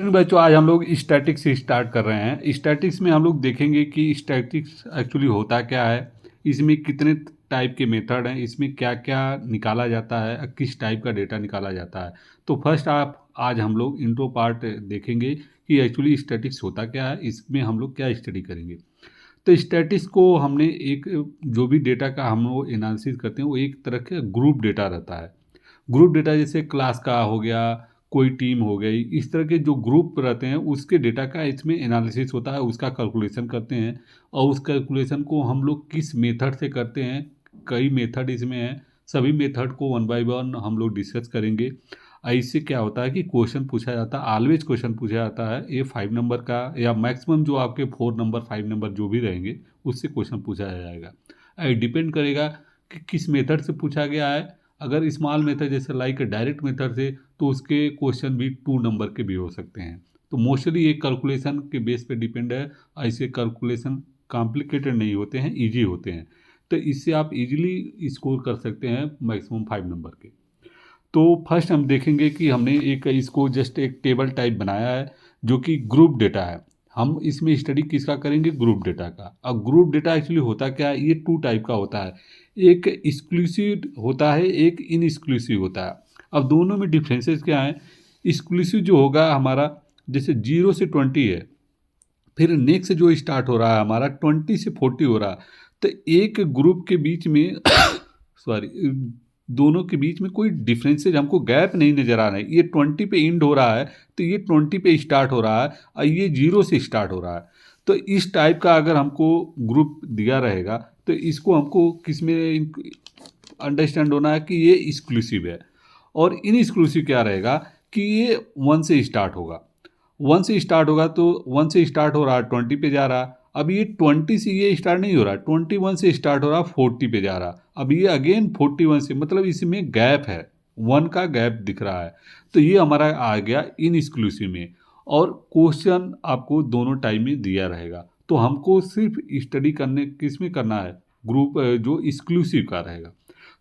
Afternoon बच्चों, आज हम लोग स्टैटिक्स से स्टार्ट कर रहे हैं। स्टैटिक्स में हम लोग देखेंगे कि स्टैटिक्स एक्चुअली होता क्या है, इसमें कितने टाइप के मेथड हैं, इसमें क्या क्या निकाला जाता है, किस टाइप का डेटा निकाला जाता है। तो फर्स्ट आज हम लोग इंट्रो पार्ट देखेंगे कि एक्चुअली स्टैटिक्स होता क्या है, इसमें हम लोग क्या स्टडी करेंगे। तो स्टैटिक्स को हमने एक जो भी डेटा का हम लोग एनालिसिस करते हैं वो एक तरह का ग्रुप डेटा रहता है। ग्रुप डेटा जैसे क्लास का हो गया, कोई टीम हो गई, इस तरह के जो ग्रुप रहते हैं उसके डेटा का इसमें एनालिसिस होता है, उसका कैलकुलेशन करते हैं। और उस कैलकुलेशन को हम लोग किस मेथड से करते हैं, कई मेथड इसमें हैं, सभी मेथड को वन बाय वन हम लोग डिस्कस करेंगे। इससे क्या होता है कि क्वेश्चन पूछा जाता है, ऑलवेज क्वेश्चन पूछा जाता है। ये 5 नंबर का या मैक्सिमम जो आपके 4 नंबर 5 नंबर जो भी रहेंगे उससे क्वेश्चन पूछा जाएगा। डिपेंड करेगा कि किस मेथड से पूछा गया है। अगर स्मॉल मेथड जैसे लाइक डायरेक्ट मेथड से तो उसके क्वेश्चन भी 2 नंबर के भी हो सकते हैं। तो मोस्टली ये कैलकुलेशन के बेस पे डिपेंड है। ऐसे कैलकुलेशन कॉम्प्लिकेटेड नहीं होते हैं, इजी होते हैं। तो इससे आप इजीली स्कोर कर सकते हैं मैक्सिमम 5 नंबर के। तो फर्स्ट हम देखेंगे कि हमने एक इसको जस्ट एक टेबल टाइप बनाया है जो कि ग्रुप डेटा है। हम इसमें स्टडी किसका करेंगे, ग्रुप डेटा का। अब ग्रुप डेटा एक्चुअली होता क्या है, ये 2 टाइप का होता है। एक एक्सक्लूसिव होता है, एक इनएक्सक्लूसिव होता है। अब दोनों में डिफरेंसेस क्या है। एक्सक्लूसिव जो होगा हमारा जैसे 0 से 20 है, फिर नेक्स्ट जो स्टार्ट हो रहा है हमारा 20 से 40 हो रहा है। तो एक ग्रुप के बीच में सॉरी, दोनों के बीच में कोई डिफरेंसेज हमको गैप नहीं नज़र आ रहा है। ये 20 पे एंड हो रहा है तो ये 20 पे स्टार्ट हो रहा है और ये 0 से स्टार्ट हो रहा है। तो इस टाइप का अगर हमको ग्रुप दिया रहेगा तो इसको हमको किस में अंडरस्टैंड होना है कि ये एक्सक्लूसिव है। और इन एक्सक्लूसिव क्या रहेगा कि ये 1 से स्टार्ट होगा। 1 से स्टार्ट होगा तो 1 से स्टार्ट हो रहा है 20 पे जा रहा है। अब ये 20 से ये स्टार्ट नहीं हो रहा, 21 से स्टार्ट हो रहा, 40 पे जा रहा। अब ये अगेन 41 से, मतलब इसमें गैप है, 1 का गैप दिख रहा है। तो ये हमारा आ गया इन एक्सक्लूसिव में। और क्वेश्चन आपको दोनों टाइम में दिया रहेगा। तो हमको सिर्फ स्टडी करने किस में करना है, ग्रुप जो एक्सक्लूसिव का रहेगा।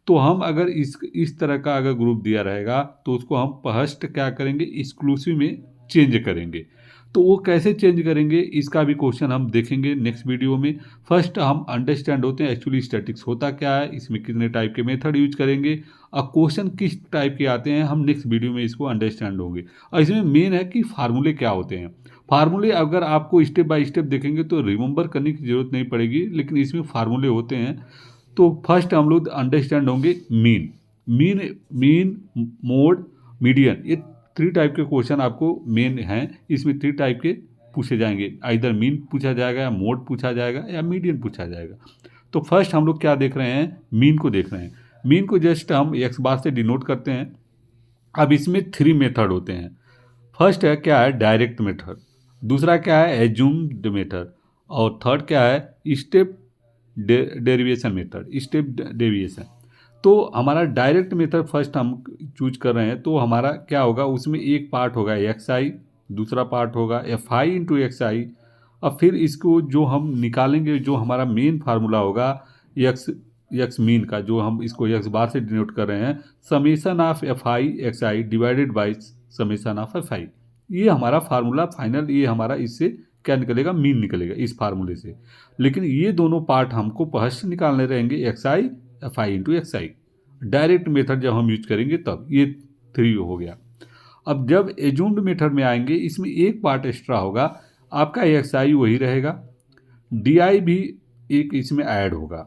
तो हम अगर इस तरह का अगर ग्रुप दिया रहेगा तो उसको हम फर्स्ट क्या करेंगे, एक्सक्लूसिव में चेंज करेंगे। तो वो कैसे चेंज करेंगे इसका भी क्वेश्चन हम देखेंगे नेक्स्ट वीडियो में। फर्स्ट हम अंडरस्टैंड होते हैं एक्चुअली स्टैटिक्स होता क्या है, इसमें कितने टाइप के मेथड यूज करेंगे और क्वेश्चन किस टाइप के आते हैं, हम नेक्स्ट वीडियो में इसको अंडरस्टैंड होंगे। और इसमें मेन है कि फार्मूले क्या होते हैं। फार्मूले अगर आपको स्टेप बाय स्टेप देखेंगे तो रिमेंबर करने की जरूरत नहीं पड़ेगी, लेकिन इसमें फार्मूले होते हैं। तो फर्स्ट हम लोग अंडरस्टैंड होंगे मीन। मीन मोड मीडियन, ये 3 टाइप के क्वेश्चन आपको मेन हैं। इसमें 3 टाइप के पूछे जाएंगे, आइदर मीन पूछा जाएगा या मोड पूछा जाएगा या मीडियन पूछा जाएगा। तो फर्स्ट हम लोग क्या देख रहे हैं, मीन को देख रहे हैं। मीन को जस्ट हम एक्स बार से डिनोट करते हैं। अब इसमें 3 मेथड होते हैं। फर्स्ट है क्या है, डायरेक्ट मेथड। दूसरा क्या है, एज्यूम्ड मेथड। और थर्ड क्या है, step derivation method, step deviation. तो हमारा डायरेक्ट मेथड फर्स्ट हम चूज कर रहे हैं। तो हमारा क्या होगा, उसमें एक पार्ट होगा एक्स आई, दूसरा पार्ट होगा एफ आई इंटू एक्स आई। अब फिर इसको जो हम निकालेंगे, जो हमारा मेन फार्मूला होगा एक्स एक्स मीन का, जो हम इसको एक्स बार से डिनोट कर रहे हैं, summation of F I x I divided by summation of F आई। ये हमारा फार्मूला फाइनल, ये हमारा इससे क्या निकलेगा, मीन निकलेगा इस फार्मूले से। लेकिन ये दोनों पार्ट हमको फर्स्ट निकालने रहेंगे, x I F I into x I. Direct method जब हम यूज करेंगे तब ये 3 हो गया। अब जब एज्यूम्ड मेथड में आएंगे, इसमें एक पार्ट एक्स्ट्रा होगा, आपका एक्स आई वही रहेगा, डी आई भी एक इसमें ऐड होगा।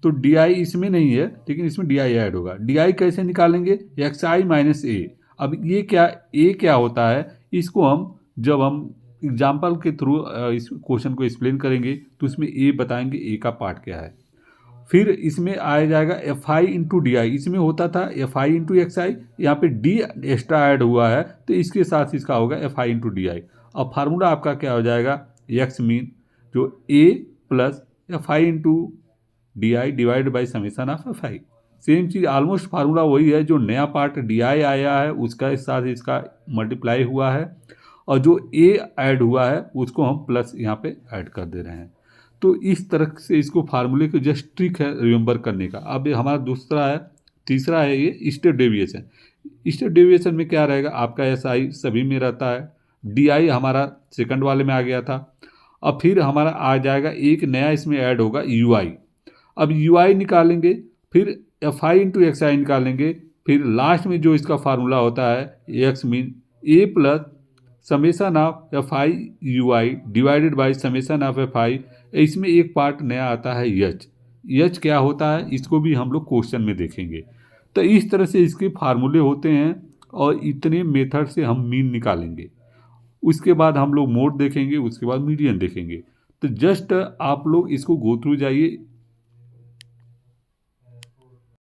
तो डी आई इसमें नहीं है लेकिन इसमें डी आई ऐड होगा। डी आई कैसे निकालेंगे, एक्स आई माइनस ए। अब ये क्या, ए क्या होता है, इसको हम जब हम एग्जाम्पल के थ्रू इस क्वेश्चन को एक्सप्लेन करेंगे तो उसमें ए बताएंगे ए का पार्ट क्या है। फिर इसमें आ जाएगा एफ आई इंटू डी आई। इसमें होता था एफ आई इंटू एक्स आई, यहाँ पे डी एक्स्ट्रा ऐड हुआ है तो इसके साथ इसका होगा F I into D I. अब फार्मूला आपका क्या हो जाएगा, एक्स मीन जो A plus F I into D I divide by summation of F I. Same चीज़, ऑलमोस्ट फार्मूला वही है। जो नया पार्ट डी आई आया है उसका साथ इसका मल्टीप्लाई हुआ है, और जो ए ऐड हुआ है उसको हम प्लस यहाँ पे ऐड कर दे रहे हैं। तो इस तरह से इसको फार्मूले को जस्ट ट्रिक है रिमेंबर करने का। अब हमारा दूसरा है, तीसरा है ये स्टेप डेविएशन। स्टेप डेविएशन में क्या रहेगा, आपका एस आई सभी में रहता है, डी आई हमारा सेकंड वाले में आ गया था। अब फिर हमारा आ जाएगा एक नया इसमें ऐड होगा यू आई। अब यू आई निकालेंगे, फिर एफ आई इंटू एक्स आई निकालेंगे, फिर लास्ट में जो इसका फार्मूला होता है x mean A plus summation of F I you I divided by summation of F आई। इसमें एक पार्ट नया आता है यच। यच क्या होता है इसको भी हम लोग क्वेश्चन में देखेंगे। तो इस तरह से इसके फार्मूले होते हैं और इतने मेथड से हम मीन निकालेंगे। उसके बाद हम लोग मोड देखेंगे, उसके बाद मीडियन देखेंगे। तो जस्ट आप लोग इसको गो थ्रू जाइए,